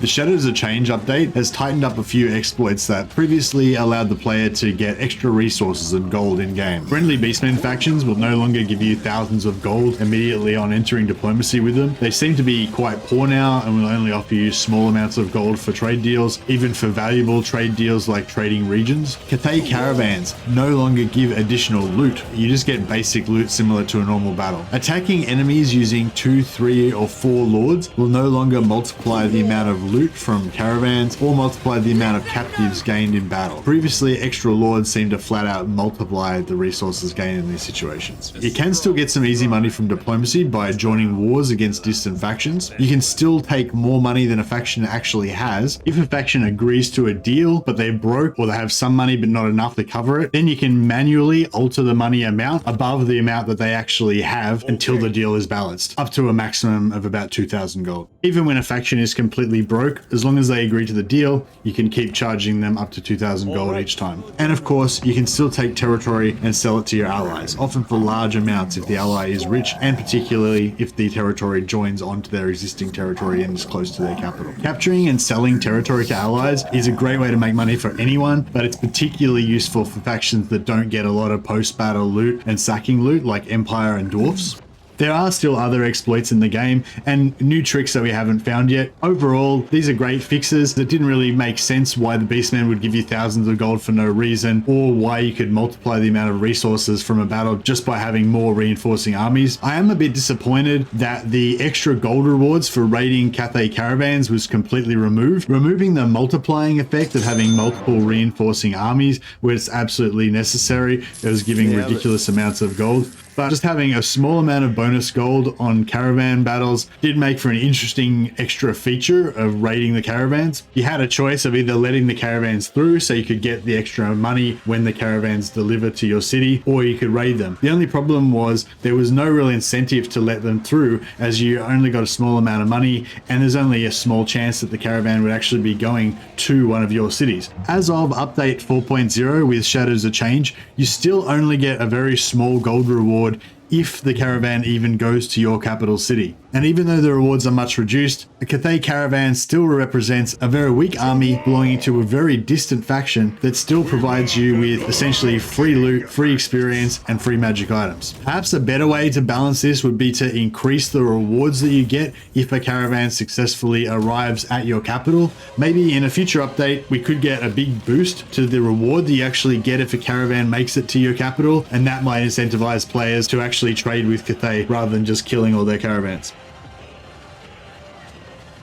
The Shadows of Change update has tightened up a few exploits that previously allowed the player to get extra resources and gold in-game. Friendly Beastmen factions will no longer give you thousands of gold immediately on entering diplomacy with them. They seem to be quite poor now and will only offer you small amounts of gold for trade deals, even for valuable trade deals like trading regions. Cathay caravans no longer give additional loot. You just get basic loot similar to a normal battle. Attacking enemies using 2, 3, or 4 lords will no longer multiply the amount of loot from caravans or multiply the amount of captives gained in battle. Previously, extra lords seemed to flat out multiply the resources gained in these situations. You can still get some easy money from diplomacy by joining wars against distant factions. You can still take more money than a faction actually has. If a faction agrees to a deal, but they're broke or they have some money but not enough to cover it, then you can manually alter the money amount above the amount that they actually have until the deal is balanced, up to a maximum of about 2,000 gold. Even when a faction is completely broke, as long as they agree to the deal, you can keep charging them up to 2,000 gold each time. And of course, you can still take territory and sell it to your allies, often for large amounts if the ally is rich, and particularly if the territory joins onto their existing territory and is close to their capital. Capturing and selling territory to allies is a great way to make money for anyone, but it's particularly useful for factions that don't get a lot of post-battle loot and sacking loot like Empire and Dwarfs. There are still other exploits in the game and new tricks that we haven't found yet. Overall, these are great fixes that didn't really make sense why the Beastmen would give you thousands of gold for no reason, or why you could multiply the amount of resources from a battle just by having more reinforcing armies. I am a bit disappointed that the extra gold rewards for raiding Cathay caravans was completely removed, removing the multiplying effect of having multiple reinforcing armies where it's absolutely necessary. It was giving ridiculous amounts of gold. But just having a small amount of bonus gold on caravan battles did make for an interesting extra feature of raiding the caravans. You had a choice of either letting the caravans through so you could get the extra money when the caravans deliver to your city, or you could raid them. The only problem was there was no real incentive to let them through, as you only got a small amount of money and there's only a small chance that the caravan would actually be going to one of your cities. As of update 4.0 with Shadows of Change, you still only get a very small gold reward if the caravan even goes to your capital city. And even though the rewards are much reduced, the Cathay caravan still represents a very weak army belonging to a very distant faction that still provides you with essentially free loot, free experience, and free magic items. Perhaps a better way to balance this would be to increase the rewards that you get if a caravan successfully arrives at your capital. Maybe in a future update, we could get a big boost to the reward that you actually get if a caravan makes it to your capital, and that might incentivize players to actually trade with Cathay rather than just killing all their caravans.